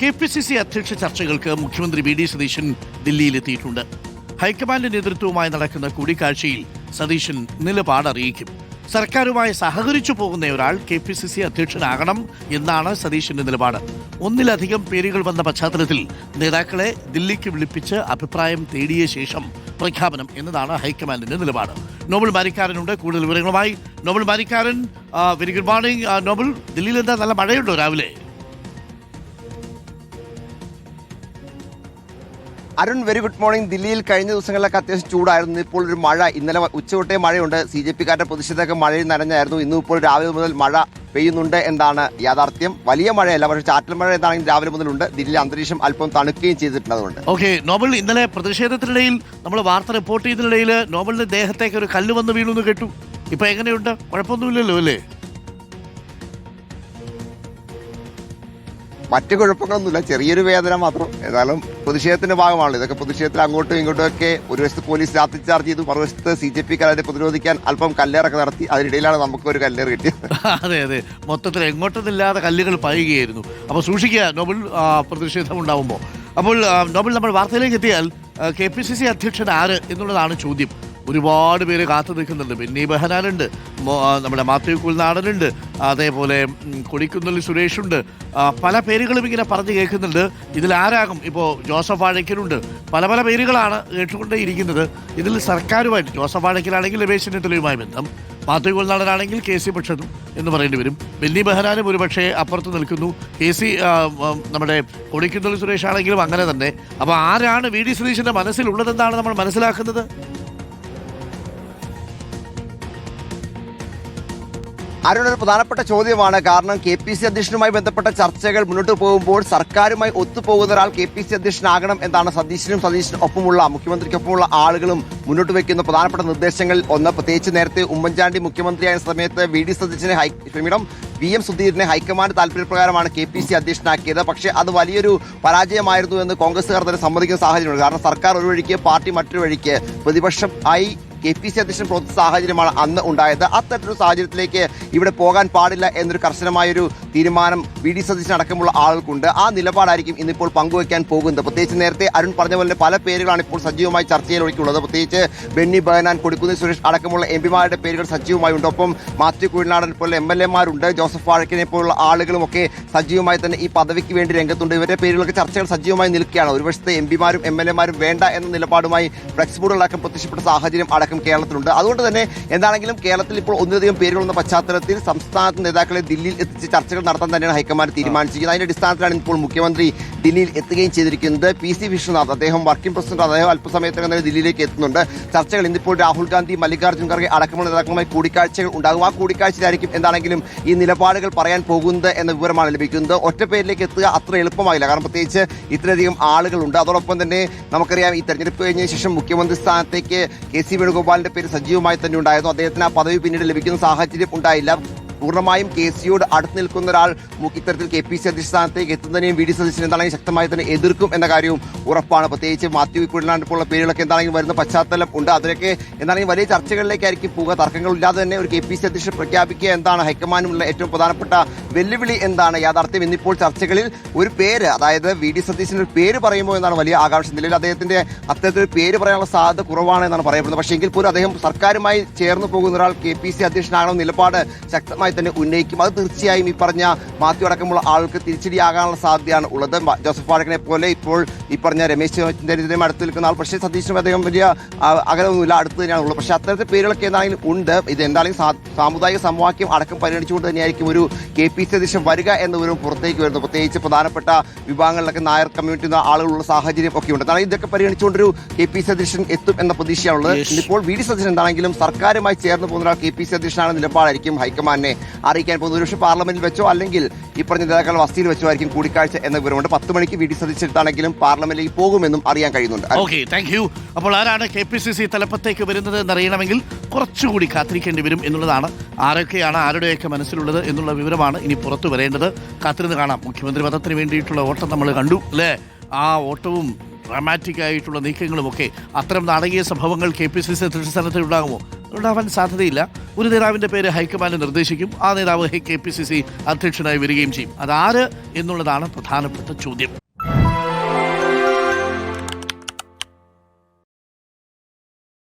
KPCC അധ്യക്ഷ ചർച്ചകൾക്ക് മുഖ്യമന്ത്രി വി ഡി സതീശൻ ദില്ലിയിലെത്തിയിട്ടുണ്ട്. ഹൈക്കമാൻഡ് നേതൃത്വവുമായി നടക്കുന്ന കൂടിക്കാഴ്ചയിൽ സതീശൻ നിലപാടറിയിക്കും. സർക്കാരുമായി സഹകരിച്ചു പോകുന്ന ഒരാൾ KPCC അധ്യക്ഷനാകണം എന്നാണ് സതീശന്റെ നിലപാട്. ഒന്നിലധികം പേരുകൾ വന്ന പശ്ചാത്തലത്തിൽ നേതാക്കളെ ദില്ലിക്ക് വിളിപ്പിച്ച് അഭിപ്രായം തേടിയ ശേഷം പ്രഖ്യാപനം എന്നതാണ് ഹൈക്കമാൻഡിന്റെ നിലപാട്. നോബൽ മാരിക്കാരനുണ്ട് കൂടുതൽ വിവരങ്ങളുമായി. Nobel Marikkaran, very good morning. Nobel, ദില്ലിയിൽ എന്താ നല്ല മഴയുണ്ടോ രാവിലെ? Arun, very good morning. ദില്ലിയിൽ കഴിഞ്ഞ ദിവസങ്ങളിലൊക്കെ അത്യാവശ്യം ചൂടായിരുന്നു. ഇപ്പോൾ ഒരു മഴ, ഇന്നലെ ഉച്ചതൊട്ടേ മഴയുണ്ട്. CJP-കാരുടെ പ്രതിഷേധമൊക്കെ മഴയിൽ നനഞ്ഞായിരുന്നു. ഇന്നും ഇപ്പോൾ രാവിലെ മുതൽ മഴ പെയ്യുന്നുണ്ട് എന്നാണ് യാഥാർത്ഥ്യം. വലിയ മഴയല്ല, പക്ഷേ ചാറ്റൽ മഴ എന്താണെങ്കിൽ രാവിലെ മുതലുണ്ട്. ദില്ലിയിലെ അന്തരീക്ഷം അല്പം തണുക്കുകയും ചെയ്തിട്ടുണ്ട്. അതുകൊണ്ട് ഓക്കെ നോബൽ, ഇന്നലെ പ്രതിഷേധത്തിനിടയിൽ നമ്മൾ വാർത്ത റിപ്പോർട്ട് ചെയ്തതിനിടയിൽ നോബലിന്റെ ദേഹത്തേക്ക് ഒരു കല്ല് വന്ന് വീണു എന്ന് കേട്ടു. ഇപ്പൊ എങ്ങനെയുണ്ട്? കുഴപ്പമൊന്നുമില്ലല്ലോ അല്ലേ? മറ്റു കുഴപ്പങ്ങളൊന്നുമില്ല, ചെറിയൊരു വേദന മാത്രം. ഏതായാലും പ്രതിഷേധത്തിന്റെ ഭാഗമാണല്ലോ ഇതൊക്കെ. പ്രതിഷേധത്തിൽ അങ്ങോട്ടും ഇങ്ങോട്ടും ഒക്കെ ഒരു വശത്ത് പോലീസ് ലാത്തിച്ചാർജ് ചെയ്തു, മറുവശത്ത് CJP-കാരെ പ്രതിരോധിക്കാൻ അല്പം കല്ലേറൊക്കെ നടത്തി. അതിനിടയിലാണ് നമുക്കൊരു കല്ലേറ് കിട്ടിയത്. അതെ അതെ, മൊത്തത്തിൽ എങ്ങോട്ടൊന്നില്ലാതെ കല്ലുകൾ പായുകയായിരുന്നു. അപ്പോൾ സൂക്ഷിക്കുക നോബൽ, പ്രതിഷേധം ഉണ്ടാവുമ്പോൾ. അപ്പോൾ നോബൽ, നമ്മൾ വാർത്തയിലേക്ക് എത്തിയാൽ KPCC അധ്യക്ഷൻ ആര് എന്നുള്ളതാണ് ചോദ്യം. ഒരുപാട് പേര് കാത്തു നിൽക്കുന്നുണ്ട്. ബെന്നി ബെഹനാനുണ്ട്, നമ്മുടെ മാത്യു കുൽനാടനുണ്ട്, അതേപോലെ കൊടിക്കുന്നിൽ സുരേഷുണ്ട്. പല പേരുകളും ഇങ്ങനെ പറഞ്ഞു കേൾക്കുന്നുണ്ട്. ഇതിലാരാകും? ഇപ്പോൾ ജോസഫ് വാഴയ്ക്കലുണ്ട്. പല പല പേരുകളാണ് കേട്ടുകൊണ്ടേയിരിക്കുന്നത്. ഇതിൽ സർക്കാരുമായിട്ട് ജോസഫ് വാഴയ്ക്കലാണെങ്കിൽ രമേശ് ചെന്നിത്തലയുമായി ബന്ധം, മാത്യു കുൽനാടനാണെങ്കിൽ KC പക്ഷത്തും എന്ന് പറയേണ്ടി വരും. ബെന്നി ബെഹനാനും ഒരുപക്ഷെ അപ്പുറത്ത് നിൽക്കുന്നു. KC നമ്മുടെ കൊടിക്കുന്നിൽ സുരേഷ് ആണെങ്കിലും അങ്ങനെ തന്നെ. അപ്പോൾ ആരാണ് വി ഡി സതീശന്റെ മനസ്സിലുള്ളതെന്നാണ് നമ്മൾ മനസ്സിലാക്കുന്നത്. അരുണൊരു പ്രധാനപ്പെട്ട ചോദ്യമാണ്. കാരണം KPCC അധ്യക്ഷനുമായി ബന്ധപ്പെട്ട ചർച്ചകൾ മുന്നോട്ട് പോകുമ്പോൾ സർക്കാരുമായി ഒത്തുപോകുന്ന ഒരാൾ KPCC അധ്യക്ഷനാകണം എന്നാണ് സതീശനും ഒപ്പമുള്ള മുഖ്യമന്ത്രിക്കൊപ്പമുള്ള ആളുകളും മുന്നോട്ട് വയ്ക്കുന്ന പ്രധാനപ്പെട്ട നിർദ്ദേശങ്ങളിൽ ഒന്ന്. പ്രത്യേകിച്ച് നേരത്തെ ഉമ്മൻചാണ്ടി മുഖ്യമന്ത്രിയായ സമയത്ത് VM സുധീരനെ ഹൈക്കമാൻഡ് താല്പര്യപ്രകാരമാണ് KPCC അധ്യക്ഷനാക്കിയത്. പക്ഷേ അത് വലിയൊരു പരാജയമായിരുന്നു എന്ന് കോൺഗ്രസുകാർ തന്നെ സമ്മതിക്കുന്ന സാഹചര്യമുണ്ട്. കാരണം സർക്കാർ ഒരു വഴിക്ക്, പാർട്ടി മറ്റൊരു വഴിക്ക്, പ്രതിപക്ഷം KPCC അധ്യക്ഷൻ പ്രവർത്തിച്ച സാഹചര്യമാണ് അന്ന് ഉണ്ടായത്. അത്തരത്തിലൊരു സാഹചര്യത്തിലേക്ക് ഇവിടെ പോകാൻ പാടില്ല എന്നൊരു കർശനമായൊരു തീരുമാനം വി ഡി സതീശൻ അടക്കമുള്ള ആളുകൾക്കുണ്ട്. ആ നിലപാടായിരിക്കും ഇന്നിപ്പോൾ പങ്കുവയ്ക്കാൻ പോകുന്നത്. പ്രത്യേകിച്ച് നേരത്തെ അരുൺ പറഞ്ഞ പോലെ പല പേരുകളാണ് ഇപ്പോൾ സജീവമായി ചർച്ചയിൽ ഒഴുക്കിയുള്ളത്. പ്രത്യേകിച്ച് ബെന്നി ബെഹനാൻ, കൊടിക്കുന്നിൽ സുരേഷ് അടക്കമുള്ള MP-മാരുടെ പേരുകൾ സജീവമായി ഉണ്ട്. ഒപ്പം മാത്യു കുഴൽനാടൻ പോലെ MLA-മാരുണ്ട്. ജോസഫ് വാഴയ്ക്കനെ പോലുള്ള ആളുകളും ഒക്കെ സജീവമായി തന്നെ ഈ പദവിക്ക് വേണ്ടി രംഗത്തുണ്ട്. ഇവരുടെ പേരുകളൊക്കെ ചർച്ചകൾ സജീവമായി നിൽക്കുകയാണ്. ഒരു വശത്തെ MP-മാരും MLA-മാരും വേണ്ട എന്ന നിലപാടുമായി ഫ്ലെക്സ് ബോർഡുകളടക്കം പ്രത്യക്ഷപ്പെട്ട സാഹചര്യം കേരളത്തിലുണ്ട്. അതുകൊണ്ട് തന്നെ എന്താണെങ്കിലും കേരളത്തിൽ ഇപ്പോൾ ഒന്നിലധികം പേരുകളുള്ള പശ്ചാത്തലത്തിൽ സംസ്ഥാനത്ത് നേതാക്കളെ ദില്ലിയിൽ എത്തിച്ച് ചർച്ചകൾ നടത്താൻ തന്നെയാണ് ഹൈക്കമാൻഡ് തീരുമാനിച്ചിരിക്കുന്നത്. അതിന്റെ അടിസ്ഥാനത്തിലാണ് ഇപ്പോൾ മുഖ്യമന്ത്രി ദില്ലിയിൽ എത്തുകയും ചെയ്തിരിക്കുന്നത്. PC വിശ്വനാഥ്, അദ്ദേഹം വർക്കിംഗ് പ്രസിഡന്റ്, അദ്ദേഹം അല്പസമയത്തിനകം തന്നെ ദില്ലിയിലേക്ക് എത്തുന്നുണ്ട്. ചർച്ചകൾ ഇന്നിപ്പോൾ രാഹുൽ ഗാന്ധി, മല്ലികാർജ്ജുൻ ഖർഗെ അടക്കമുള്ള നേതാക്കളുമായി കൂടിക്കാഴ്ചകൾ ഉണ്ടാകും. ആ കൂടിക്കാഴ്ചയിലായിരിക്കും എന്താണെങ്കിലും ഈ നിലപാടുകൾ പറയാൻ പോകുന്നത് എന്ന വിവരമാണ് ലഭിക്കുന്നത്. ഒറ്റ പേരിലേക്ക് എത്തുക അത്ര എളുപ്പമായില്ല. കാരണം പ്രത്യേകിച്ച് ഇത്രയധികം ആളുകളുണ്ട്. അതോടൊപ്പം തന്നെ നമുക്കറിയാം ഈ തെരഞ്ഞെടുപ്പ് കഴിഞ്ഞ ശേഷം മുഖ്യമന്ത്രി സ്ഥാനത്തേക്ക് KC വേണുഗോപാലിന്റെ പേര് സജീവമായി തന്നെ ഉണ്ടായിരുന്നു. അദ്ദേഹത്തിന് ആ പദവി പിന്നീട് ലഭിക്കുന്ന സാഹചര്യം ഉണ്ടായില്ല. പൂർണ്ണമായും KCയോട് അടുത്ത് നിൽക്കുന്ന ഒരാൾ ഇത്തരത്തിൽ KPCC അധ്യക്ഷ സ്ഥാനത്തേക്ക് എത്തുന്നതിനെയും വി ഡി സതീശൻ എന്താണെങ്കിൽ ശക്തമായി തന്നെ എതിർക്കും എന്ന കാര്യവും ഉറപ്പാണ്. പ്രത്യേകിച്ച് മാത്യു കുഴൽനാടൻ പോലുള്ള പേരുകളൊക്കെ എന്താണെങ്കിലും വരുന്ന പശ്ചാത്തലം ഉണ്ട്. അതിലൊക്കെ എന്താണെങ്കിൽ വലിയ ചർച്ചകളിലേക്കായിരിക്കും പോവുക. തർക്കങ്ങളില്ലാതെ തന്നെ ഒരു KPCC അധ്യക്ഷൻ പ്രഖ്യാപിക്കുക എന്താണ് ഹൈക്കമാൻഡിനുള്ള ഏറ്റവും പ്രധാനപ്പെട്ട വെല്ലുവിളി എന്താണ് യാഥാർത്ഥ്യം. ഇന്നിപ്പോൾ ചർച്ചകളിൽ ഒരു പേര്, അതായത് വി ഡി സതീശൻ ഒരു പേര് പറയുമ്പോൾ എന്നാണ് വലിയ ആകാംക്ഷ. നിലവിൽ അദ്ദേഹത്തിന്റെ അത്തരത്തിലൊരു പേര് പറയാനുള്ള സാധ്യത കുറവാണ് എന്നാണ് പറയപ്പെടുന്നത്. പക്ഷേ എങ്കിൽ പോലും അദ്ദേഹം സർക്കാരുമായി ചേർന്ന് പോകുന്ന ഒരാൾ KPCC അധ്യക്ഷനാകണം നിലപാട് ശക്തമായി തന്നെ ഉന്നയിക്കും. അത് തീർച്ചയായും ഈ പറഞ്ഞ മാത്യു അടക്കമുള്ള ആൾക്ക് തിരിച്ചടിയാകാനുള്ള സാധ്യതയാണ് ഉള്ളത്. ജോസഫ് വാഴക്കനെ പോലെ ഇപ്പോൾ ഈ പറഞ്ഞ രമേശ് ചെന്നിത്തലയും അടുത്ത് നിൽക്കുന്ന ആൾ. പക്ഷേ സതീശനും അദ്ദേഹം വലിയ അകലമൊന്നുമില്ല, അടുത്ത് തന്നെയാണ് ഉള്ളത്. പക്ഷേ അത്തരത്തിൽ പേരുകളൊക്കെ എന്താണെങ്കിലും ഉണ്ട്. ഇത് എന്തായാലും സാമുദായിക സമവാക്യം അടക്കം പരിഗണിച്ചുകൊണ്ട് തന്നെയായിരിക്കും ഒരു KPCC അധ്യക്ഷൻ വരിക എന്ന വിവരം പുറത്തേക്ക് വരുന്നു. പ്രത്യേകിച്ച് പ്രധാനപ്പെട്ട വിഭാഗങ്ങളിലൊക്കെ നായർ കമ്മ്യൂണിറ്റി ആളുകളുള്ള സാഹചര്യം ഒക്കെ ഉണ്ട്. എന്നാൽ ഇതൊക്കെ പരിഗണിച്ചുകൊണ്ടൊരു KPCC അധ്യക്ഷൻ എത്തും എന്ന പ്രതീക്ഷയാണുള്ളത്. ഇപ്പോൾ വി ഡി സതീശൻ എന്താണെങ്കിലും സർക്കാരുമായി ചേർന്ന് പോകുന്ന ഒരാൾ KPCC അധ്യക്ഷനാണ് നിലപാടായിരിക്കും ഹൈക്കമാൻഡിനെ അറിയിക്കാൻ പോകുന്നത്. ഒരുപക്ഷെ പാർലമെന്റിൽ വെച്ചോ അല്ലെങ്കിൽ ഈ പറഞ്ഞ നേതാക്കളുടെ വസതിയിൽ വെച്ചോ ആയിരിക്കും കൂടിക്കാഴ്ച എന്ന വിവരമുണ്ട്. 10 മണിക്ക് വി ഡി സതീശെടുത്താണെങ്കിലും പാർലമെന്റിലേക്ക് പോകുമെന്നും അറിയാൻ കഴിയുന്നുണ്ട്. Okay, thank you. അപ്പോൾ ആരാണ് KPCC തലപ്പത്തേക്ക് വരുന്നത് എന്നറിയണമെങ്കിൽ കുറച്ചുകൂടി കാത്തിരിക്കേണ്ടി വരും എന്നുള്ളതാണ്. ആരൊക്കെയാണ് ആരുടെയൊക്കെ മനസ്സിലുള്ളത് എന്നുള്ള വിവരമാണ് ഇനി പുറത്തു വരേണ്ടത്. കാത്തിരുന്ന് കാണാം. മുഖ്യമന്ത്രി പദത്തിന് വേണ്ടിയിട്ടുള്ള ഓട്ടം നമ്മൾ കണ്ടു അല്ലേ? ആ ഓട്ടവും ഡ്രാമാറ്റിക് ആയിട്ടുള്ള നീക്കങ്ങളുമൊക്കെ അത്തരം നാടകീയ സംഭവങ്ങൾ KPCC അധ്യക്ഷ സ്ഥാനത്ത് ഉണ്ടാകുമോ? ഉണ്ടാവാൻ സാധ്യതയില്ല. ഒരു നേതാവിൻ്റെ പേര് ഹൈക്കമാൻഡ് നിർദ്ദേശിക്കും, ആ നേതാവ് KPCC അധ്യക്ഷനായി വരികയും ചെയ്യും. അതാര് എന്നുള്ളതാണ് പ്രധാനപ്പെട്ട ചോദ്യം.